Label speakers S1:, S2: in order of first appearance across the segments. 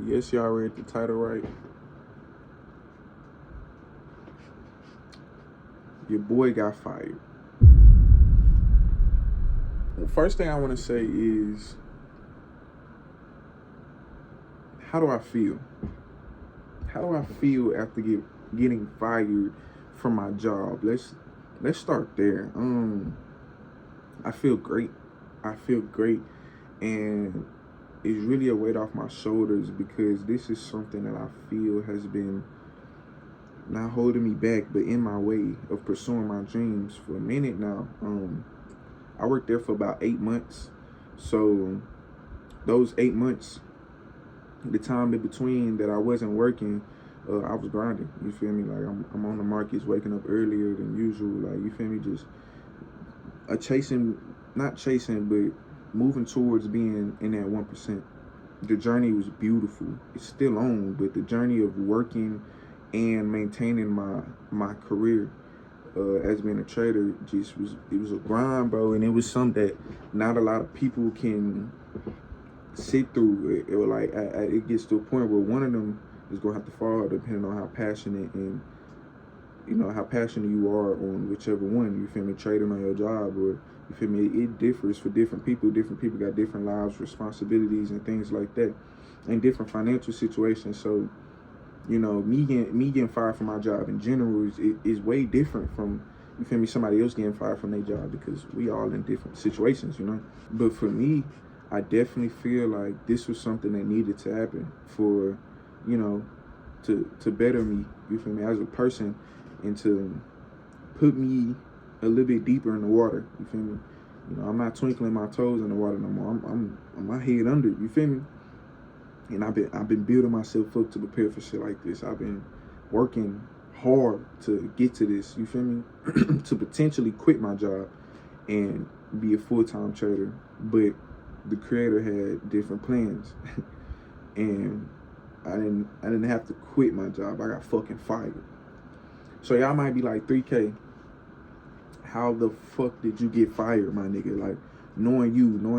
S1: Yes, y'all read the title right. Your boy got fired. The first thing I want to say is, how do I feel? How do I feel after getting fired from my job? Let's start there. I feel great. I feel great, and it's really a weight off my shoulders because this is something that I feel has been not holding me back, but in my way of pursuing my dreams for a minute now. I worked there for about 8 months. So those 8 months, the time in between that I wasn't working, I was grinding. You feel me? Like I'm on the markets, waking up earlier than usual. Like, you feel me? Just not chasing, but moving towards being in that 1%. The journey was beautiful. It's still on, but the journey of working and maintaining my career as being a trader it was a grind, bro, and it was something that not a lot of people can sit through. It was like it gets to a point where one of them is gonna have to fall, depending on how passionate and how passionate you are on whichever one. You feel me? Trading on your job, or you feel me? It differs for different people. Different people got different lives, responsibilities, and things like that, and different financial situations. So, me getting fired from my job in general is way different from, you feel me, somebody else getting fired from their job, because we all in different situations, But for me, I definitely feel like this was something that needed to happen for, to better me, you feel me, as a person, and to put me a little bit deeper in the water, you feel me? I'm not twinkling my toes in the water no more. I'm my head under, you feel me? And I've been building myself up to prepare for shit like this. I've been working hard to get to this, you feel me? To potentially quit my job and be a full-time trader. But the creator had different plans. And I didn't have to quit my job. I got fucking fired. So y'all might be like, 3K, how the fuck did you get fired, my nigga? Like, knowing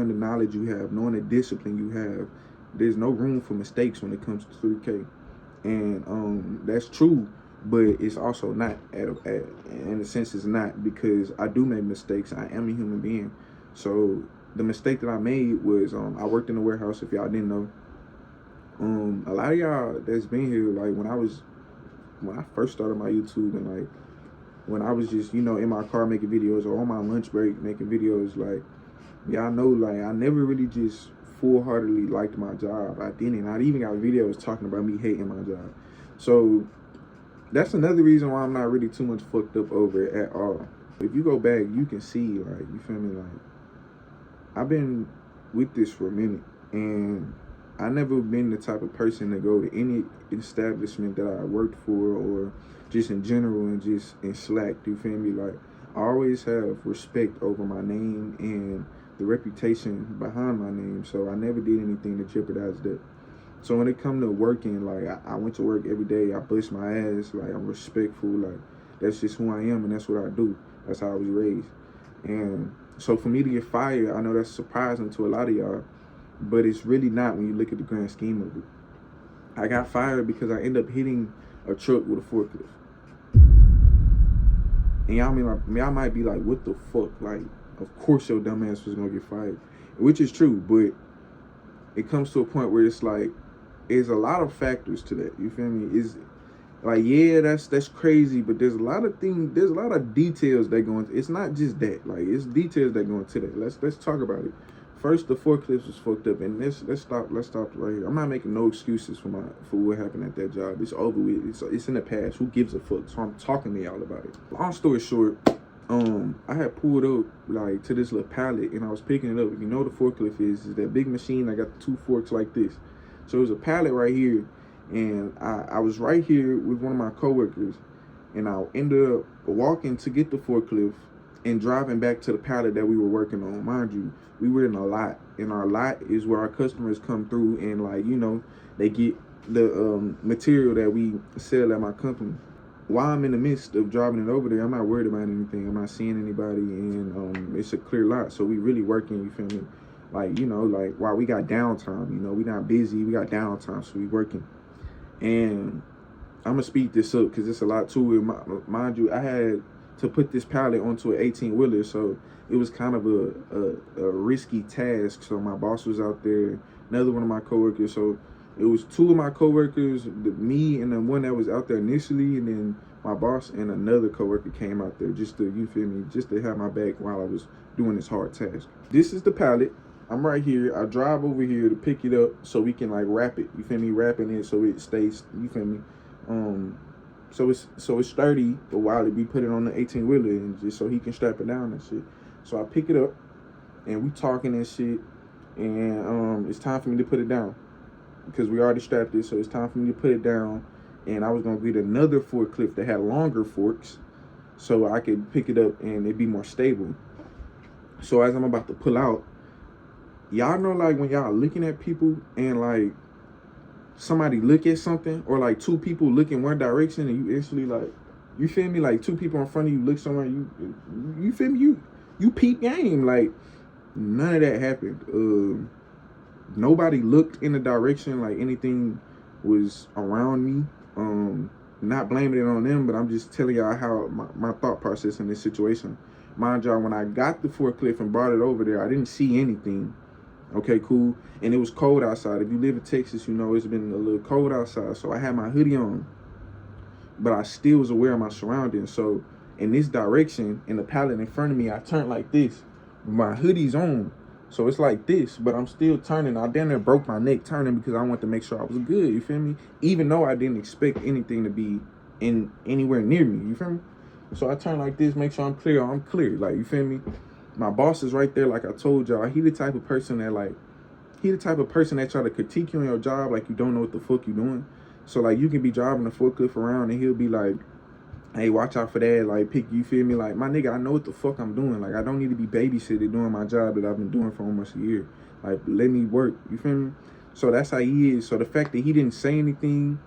S1: the knowledge you have, knowing the discipline you have, there's no room for mistakes when it comes to 3K. And that's true, but it's also not, in a sense it's not, because I do make mistakes. I am a human being. So the mistake that I made was, I worked in the warehouse, if y'all didn't know. A lot of y'all that's been here, like, when I first started my YouTube, and like when I was just, in my car making videos, or on my lunch break making videos, like, y'all know, like, I never really just full-heartedly liked my job. I didn't. I even got videos talking about me hating my job. So that's another reason why I'm not really too much fucked up over it at all. If you go back, you can see, like, you feel me, like, I've been with this for a minute, and I never been the type of person to go to any establishment that I worked for, or just in general, and just in slack, you feel me? Like, I always have respect over my name and the reputation behind my name, so I never did anything to jeopardize that. So when it come to working, like, I went to work every day, I bust my ass, like, I'm respectful, like, that's just who I am, and that's what I do. That's how I was raised. And so for me to get fired, I know that's surprising to a lot of y'all, but it's really not when you look at the grand scheme of it. I got fired because I ended up hitting a truck with a forklift. And y'all might be like, what the fuck? Like, of course your dumb ass was gonna get fired. Which is true, but it comes to a point where it's like, there's a lot of factors to that. You feel me? Is like, yeah, that's crazy, but there's a lot of details that go into. It's not just that. Like, it's details that go into that. Let's talk about it. First, the forklift was fucked up, and let's stop right here. I'm not making no excuses for what happened at that job. It's over with. It's in the past. Who gives a fuck? So I'm talking to y'all about it. Long story short, I had pulled up, like, to this little pallet, and I was picking it up. If you know what a forklift is that big machine. I got the 2 forks like this. So it was a pallet right here, and I was right here with one of my coworkers, and I ended up walking to get the forklift and driving back to the pallet that we were working on. Mind you, we were in a lot, and our lot is where our customers come through and, like, they get the material that we sell at my company. While I'm in the midst of driving it over there, I'm not worried about anything. I'm not seeing anybody, and it's a clear lot, so we really working, you feel me? Like, you know, like, wow, we got downtime, you know, we not busy, we got downtime, so we working. And I'm gonna speed this up because it's a lot to it. Mind you, I had to put this pallet onto an 18-wheeler, so it was kind of a risky task. So my boss was out there, another one of my coworkers. So it was two of my coworkers, me and the one that was out there initially, and then my boss and another coworker came out there just to, you feel me, just to have my back while I was doing this hard task. This is the pallet. I'm right here. I drive over here to pick it up so we can like wrap it. You feel me? Wrapping it so it stays. You feel me? So it's sturdy. But while we put it on the 18-wheeler and just so he can strap it down and shit. So I pick it up and we talking and shit. And it's time for me to put it down because we already strapped it. So it's time for me to put it down. And I was gonna get another forklift that had longer forks so I could pick it up and it'd be more stable. So as I'm about to pull out, y'all know like when y'all looking at people and like somebody look at something or like two people look in one direction and you instantly like, you feel me, like two people in front of you look somewhere, you feel me, you peep game. Like none of that happened. Nobody looked in the direction like anything was around me. Not blaming it on them, but I'm just telling y'all how my thought process in this situation. Mind y'all, when I got the forklift and brought it over there, I didn't see anything. Okay, cool. And it was cold outside. If you live in Texas, you know it's been a little cold outside. So I had my hoodie on, but I still was aware of my surroundings. So in this direction, in the pallet in front of me, I turned like this. My hoodie's on. So it's like this, but I'm still turning. I damn near broke my neck turning because I wanted to make sure I was good. You feel me? Even though I didn't expect anything to be in anywhere near me. You feel me? So I turn like this, make sure I'm clear. I'm clear. Like, you feel me? My boss is right there, like I told y'all. He the type of person that try to critique you on your job like you don't know what the fuck you doing. So like you can be driving the forklift around and he'll be like, hey, watch out for that. Like, you feel me? Like, my nigga, I know what the fuck I'm doing. Like, I don't need to be babysitted doing my job that I've been doing for almost a year. Like, let me work. You feel me? So that's how he is. So the fact that he didn't say anything,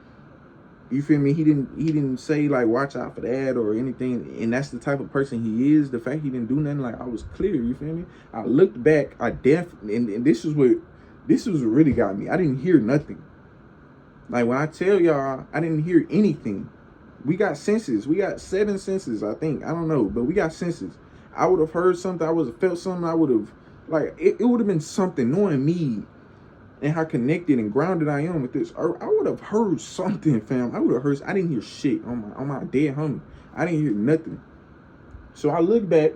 S1: you feel me? He didn't say like watch out for that or anything, and that's the type of person he is. The fact he didn't do nothing, like I was clear. You feel me? I looked back. I definitely, and this was what really got me. I didn't hear nothing. Like when I tell y'all, I didn't hear anything. We got senses. We got 7 senses, I think. I don't know, but we got senses. I would have heard something. I would have felt something. I would have like it would have been something. Knowing me and how connected and grounded I am with this earth, I would have heard something, fam. I would have heard. I didn't hear shit on my dead homie. I didn't hear nothing. So I look back.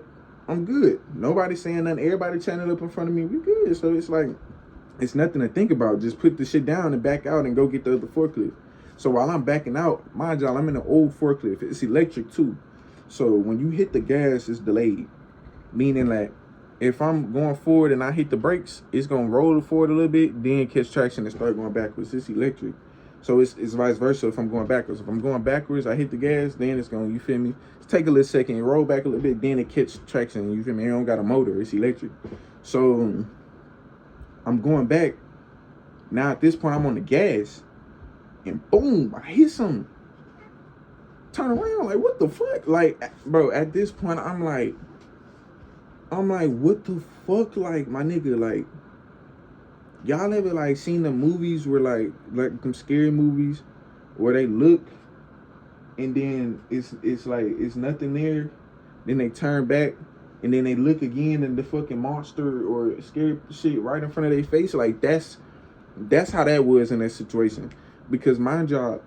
S1: I'm good. Nobody saying nothing. Everybody chatting up in front of me. We good. So it's like it's nothing to think about. Just put the shit down and back out and go get the other forklift. So while I'm backing out, mind y'all, I'm in an old forklift. It's electric too. So when you hit the gas, it's delayed. Meaning like if I'm going forward and I hit the brakes, it's gonna roll forward a little bit, then catch traction and start going backwards. It's electric. So it's vice versa if I'm going backwards. If I'm going backwards, I hit the gas, then it's gonna, you feel me? Take a little second, roll back a little bit, then it catch traction. You feel me? It don't got a motor, it's electric. So I'm going back. Now at this point I'm on the gas. And boom, I hit something. Turn around, like, what the fuck? Like, bro, at this point, I'm like, what the fuck? Like, my nigga, like, y'all ever, like, seen the movies where, like them scary movies where they look and then it's like, it's nothing there. Then they turn back and then they look again and the fucking monster or scary shit right in front of their face. Like, that's how that was in that situation. Because mind y'all,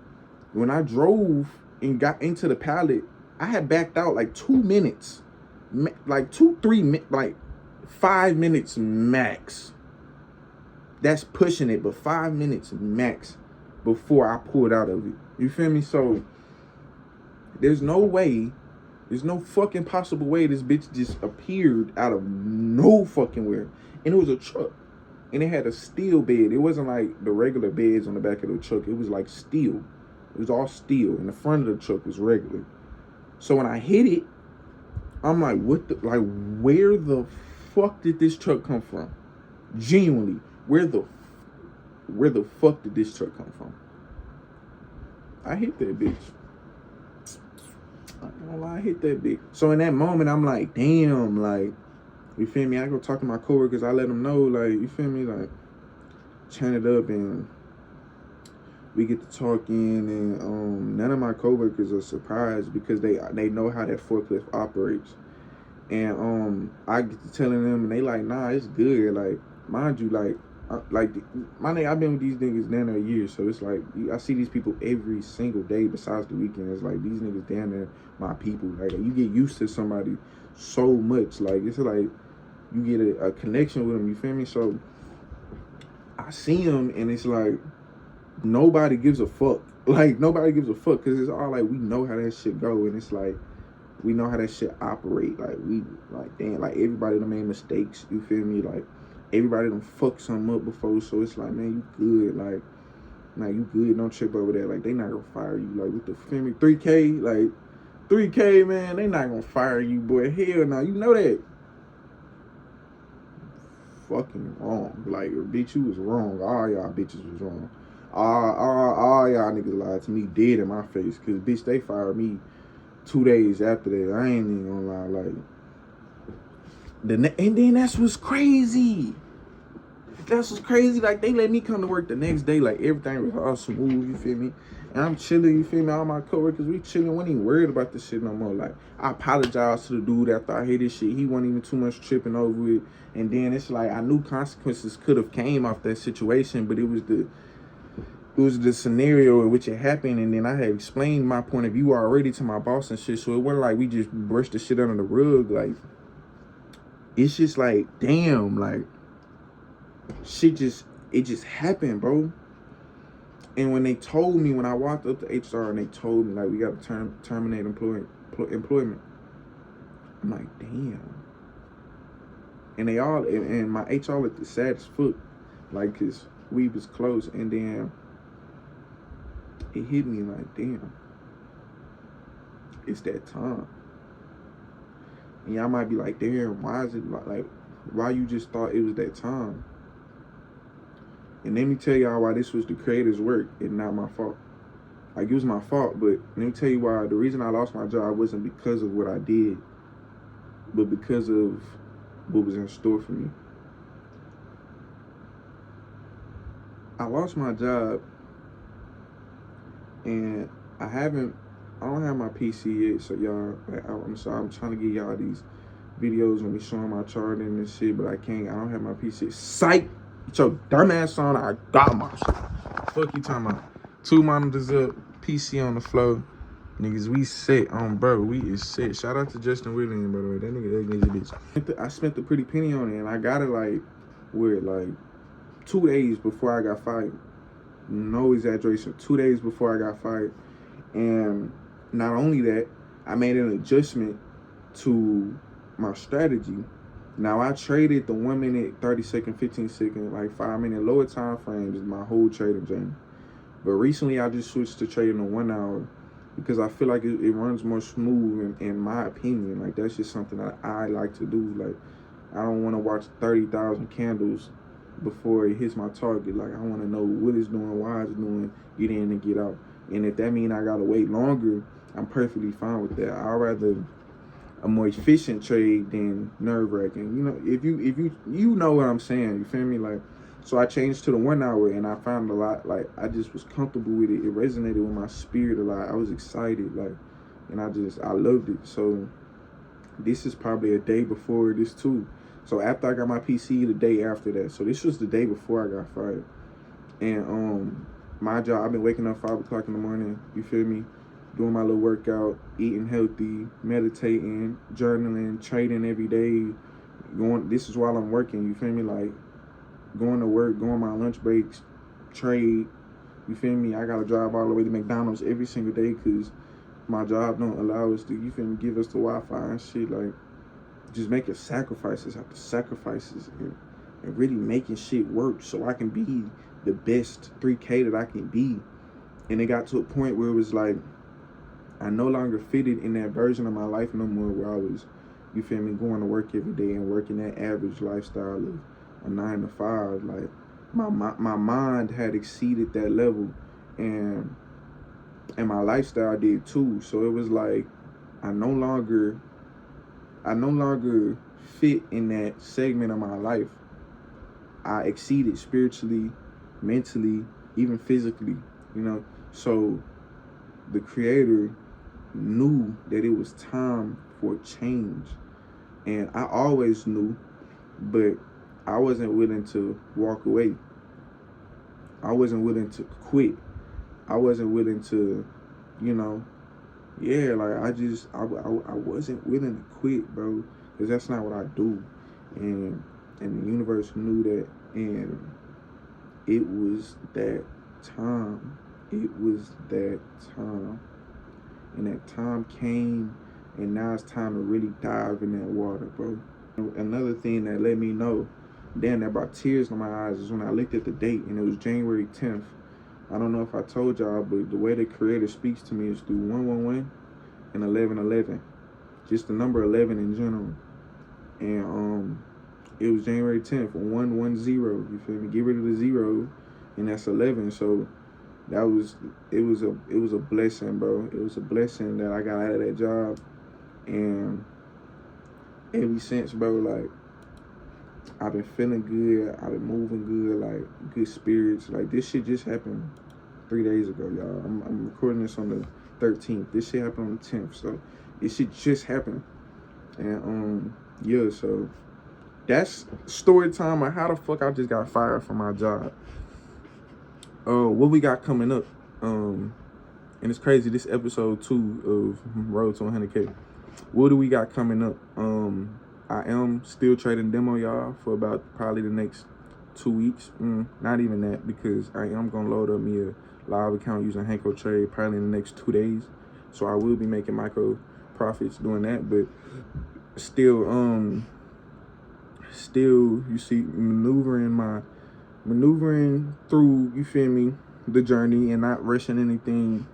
S1: when I drove and got into the pallet, I had backed out like 2 minutes, like 5 minutes max. That's pushing it, but 5 minutes max before I pulled out of it. You feel me? So there's no fucking possible way this bitch just appeared out of no fucking where. And it was a truck. And it had a steel bed. It wasn't like the regular beds on the back of the truck. It was like steel. It was all steel. And the front of the truck was regular. So when I hit it, I'm like, where the fuck did this truck come from? Genuinely, where the fuck did this truck come from? I hit that bitch. I don't know why I hit that bitch. So in that moment, I'm like, damn, like, You feel me? I go talk to my coworkers. I let them know, like, you feel me? Like, turn it up, and we get to talking, and none of my coworkers are surprised because they know how that forklift operates. And I get to telling them, and they like, nah, it's good. Like, mind you, like my nigga, I've been with these niggas down there a year, so it's like I see these people every single day besides the weekend. It's like these niggas down there, my people. Like, you get used to somebody so much, like it's like you get a connection with them. You feel me? So I see them, and it's like nobody gives a fuck. Like, nobody gives a fuck because it's all like we know how that shit go, and it's like we know how that shit operate. Like, we like damn, like everybody done made mistakes. You feel me? Like, everybody done fucked something up before, so it's like, man, you good. Like, nah, you good. Don't trip over that. Like, they not gonna fire you. Like, with the feel me, 3K, like 3K, man, they not gonna fire you, boy. Hell no, you know that. Fucking wrong. Like, bitch, you was wrong. All y'all bitches was wrong. All y'all niggas lied to me dead in my face. Cause bitch, they fired me 2 days after that. I ain't even gonna lie. Like, and then that's what's crazy. That's what's crazy. Like, they let me come to work the next day. Like, everything was all smooth. You feel me? And I'm chilling. You feel me? All my coworkers, we chilling. We ain't even worried about this shit no more. Like, I apologized to the dude after I hit this shit. He wasn't even too much tripping over it. And then it's like I knew consequences could have came off that situation, but it was the scenario in which it happened, and then I had explained my point of view already to my boss and shit. So it wasn't like we just brushed the shit under the rug. Like, it's just like, damn, like shit just happened, bro. And when they told me, when I walked up to HR and they told me, like, we got to terminate employment, I'm like, damn. And they all, and my HR looked sad as fuck, like, cause we was close. And then it hit me like, damn, it's that time. And y'all might be like, damn, why is it like, why you just thought it was that time? And let me tell y'all why this was the creator's work and not my fault. Like, it was my fault, but let me tell you why. The reason I lost my job wasn't because of what I did, but because of what was in store for me. I lost my job, and I don't have my PC yet, so y'all, like, I'm sorry, I'm trying to get y'all these videos when we showing my chart and this shit, but I don't have my PC. Psych! Get your dumb ass on, I got my shit. Fuck you talking about? 2 monitors up, PC on the floor. Niggas, we set on, bro. We is set. Shout out to Justin Williams, by the way. That nigga ugly as a bitch. I spent the pretty penny on it, and I got it like 2 days before I got fired. No exaggeration. 2 days before I got fired. And not only that, I made an adjustment to my strategy. Now, I traded the 1 minute, 30 second, 15 second, like 5 minute lower time frames my whole trading journey. But recently, I just switched to trading the 1 hour because I feel like it runs more smooth in my opinion. Like, that's just something that I like to do. Like, I don't want to watch 30,000 candles before it hits my target. Like, I want to know what it's doing, why it's doing, get in and get out. And if that means I got to wait longer, I'm perfectly fine with that. I'd rather a more efficient trade than nerve-wracking. You know, if you know what I'm saying, you feel me? Like, so I changed to the 1 hour, and I found a lot, like, I just was comfortable with it. It resonated with my spirit a lot. I was excited, like, and I loved it. So this is probably a day before this too. So after I got my PC, the day after that. So this was the day before I got fired. And my job, I've been waking up 5 o'clock in the morning, you feel me? Doing my little workout, eating healthy, meditating, journaling, trading every day. This is while I'm working, you feel me? Like, going to work, going my lunch breaks, trade, you feel me? I gotta drive all the way to McDonald's every single day because my job don't allow us to, you feel me, give us the Wi-Fi and shit. Like, just making sacrifices after sacrifices and really making shit work so I can be the best 3K that I can be. And it got to a point where it was like, I no longer fitted in that version of my life no more where I was, you feel me, going to work every day and working that average lifestyle of a 9 to 5. Like, my mind had exceeded that level, and my lifestyle did too. So it was like I no longer fit in that segment of my life. I exceeded spiritually, mentally, even physically, you know. So the Creator knew that it was time for change. And I always knew, but I wasn't willing to walk away. I wasn't willing to quit. I wasn't willing to, you know, yeah, like I wasn't willing to quit, bro, because that's not what I do. And the universe knew that, and it was that time. It was that time. And that time came, and now it's time to really dive in that water, bro. Another thing that let me know, damn, that brought tears in my eyes, is when I looked at the date, and it was January 10th. I don't know if I told y'all, but the way the Creator speaks to me is through 111 and 1111. Just the number 11 in general. And it was January 10th, 110, you feel me? Get rid of the 0, and that's 11. So it was a blessing, bro. It was a blessing that I got out of that job. And ever since, bro, like, I've been feeling good. I've been moving good, like, good spirits. Like, this shit just happened 3 days ago, y'all. I'm recording this on the 13th. This shit happened on the 10th. So this shit just happened. And yeah, so that's story time on how the fuck I just got fired from my job. What we got coming up? And it's crazy, this episode 2 of Road to 100K. What do we got coming up? I am still trading demo, y'all, for about probably the next 2 weeks. Not even that, because I am gonna load up me a live account using Hanko Trade probably in the next 2 days. So I will be making micro profits doing that, but still, you see, maneuvering through, you feel me, the journey, and not rushing anything,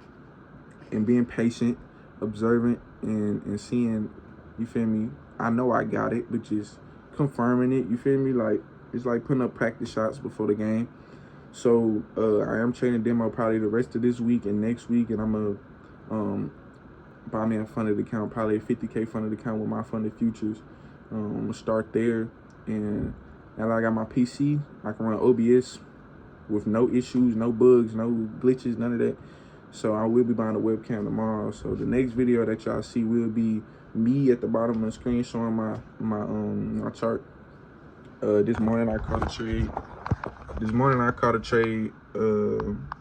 S1: and being patient, observant, and seeing, you feel me, I know I got it, but just confirming it, you feel me, like, it's like putting up practice shots before the game. So I am trading demo probably the rest of this week and next week, and I'm gonna buy me a funded account, probably a 50K funded account with my funded futures. I'm gonna start there, and now that I got my PC, I can run OBS with no issues, no bugs, no glitches, none of that. So I will be buying a webcam tomorrow. So the next video that y'all see will be me at the bottom of the screen showing my chart. This morning I caught a trade.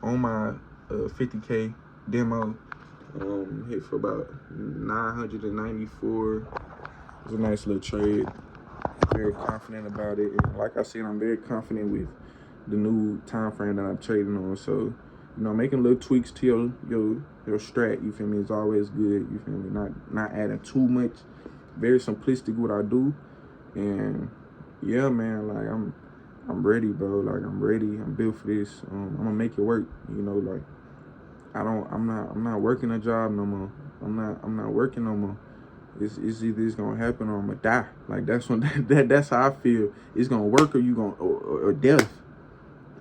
S1: On my 50K demo. Hit for about 994. It was a nice little trade. Very confident about it. And like I said, I'm very confident with the new time frame that I'm trading on. So, you know, making little tweaks to your strat, you feel me, is always good. You feel me? Not adding too much. Very simplistic what I do. And yeah, man, like I'm ready, bro. Like, I'm ready. I'm built for this. I'm gonna make it work. You know, like, I'm not working a job no more. I'm not working no more. It's either it's gonna happen or I'm gonna die. Like, that's how I feel. It's gonna work or you gonna or death.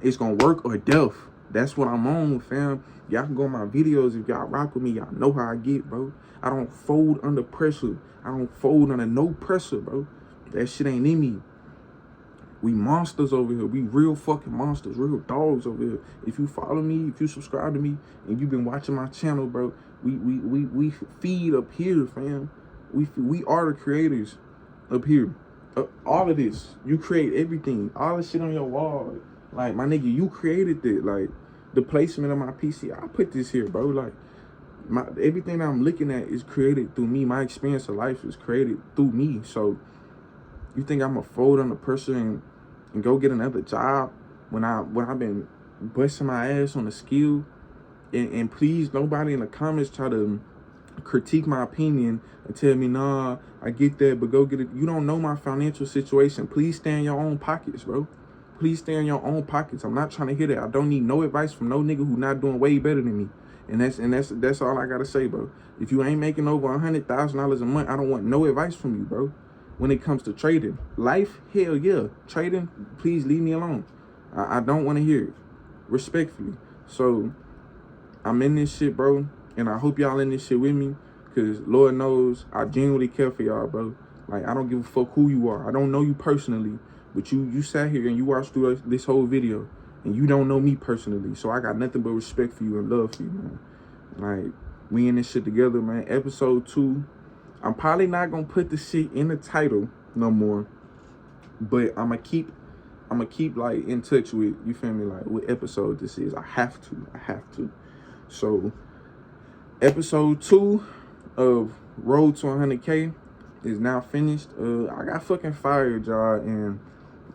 S1: It's gonna work or death. That's what I'm on, fam. Y'all can go on my videos if y'all rock with me. Y'all know how I get, bro. I don't fold under pressure. I don't fold under no pressure, bro. That shit ain't in me. We monsters over here. We real fucking monsters, real dogs over here. If you follow me, if you subscribe to me, and you've been watching my channel, bro, we feed up here, fam. We are the creators up here. All of this, you create everything. All the shit on your wall, like, my nigga, you created it. Like, the placement of my PC, I put this here, bro. Like, everything that I'm looking at is created through me. My experience of life is created through me. So you think I'm gonna fold on the pressure and go get another job when I've been busting my ass on the skill? And please, nobody in the comments try to critique my opinion and tell me, nah, I get that, but go get it. You don't know my financial situation. Please stay in your own pockets, bro. Please stay in your own pockets. I'm not trying to hear that. I don't need no advice from no nigga who not doing way better than me. And that's all I gotta say, bro. If you ain't making over $100,000 a month, I don't want no advice from you, bro. When it comes to trading, life, hell yeah. Trading, please leave me alone. I don't want to hear it, respectfully. So I'm in this shit, bro, and I hope y'all in this shit with me, because Lord knows I genuinely care for y'all, bro. Like, I don't give a fuck who you are. I don't know you personally, but you sat here and you watched through this whole video, and you don't know me personally. So I got nothing but respect for you and love for you, man. Like, we in this shit together, man. Episode 2. I'm probably not gonna put the shit in the title no more, but I'm gonna keep like in touch with, you feel me, like what episode this is. I have to. So episode 2 of Road to 100K is now finished. I got fucking fired, y'all, and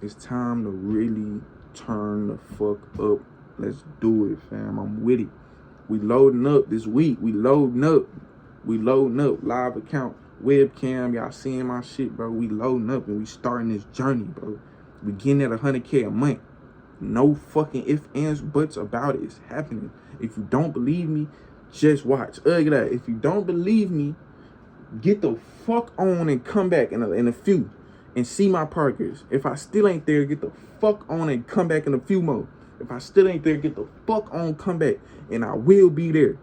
S1: it's time to really turn the fuck up. Let's do it, fam. I'm with it. We loading up this week. We loading up. Live account, webcam. Y'all seeing my shit, bro. We loading up and we starting this journey, bro. We getting at 100K a month. No fucking ifs, ands, buts about it. It's happening. If you don't believe me, just watch. Look at that. If you don't believe me, get the fuck on and come back in a few and see my progress. If I still ain't there, get the fuck on and come back in a few more. If I still ain't there, get the fuck on, come back, and I will be there.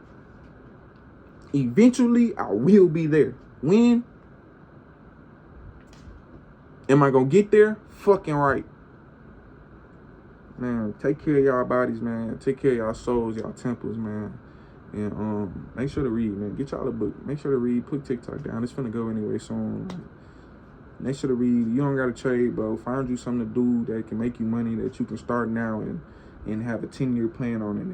S1: Eventually, I will be there. When? Am I gonna get there? Fucking right. Man, take care of y'all bodies, man. Take care of y'all souls, y'all temples, man. And make sure to read, man. Get y'all a book. Make sure to read. Put TikTok down. It's finna go anyway soon. Make sure to read. You don't gotta trade, bro. Find you something to do that can make you money, that you can start now and have a 10-year plan on it,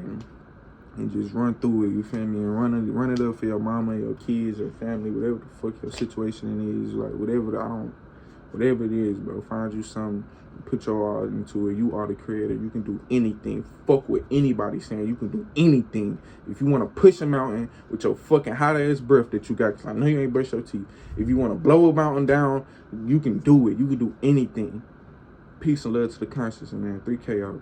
S1: and just run through it, you feel me? And run it up for your mama, your kids, your family, whatever the fuck your situation is, like whatever it is, bro. Find you something, put your all into it. You are the creator. You can do anything. Fuck with anybody saying you can do anything. If you want to push a mountain with your fucking hot ass breath that you got, because I know you ain't brush your teeth. If you want to blow a mountain down, you can do it. You can do anything. Peace and love to the conscious, man. 3K out.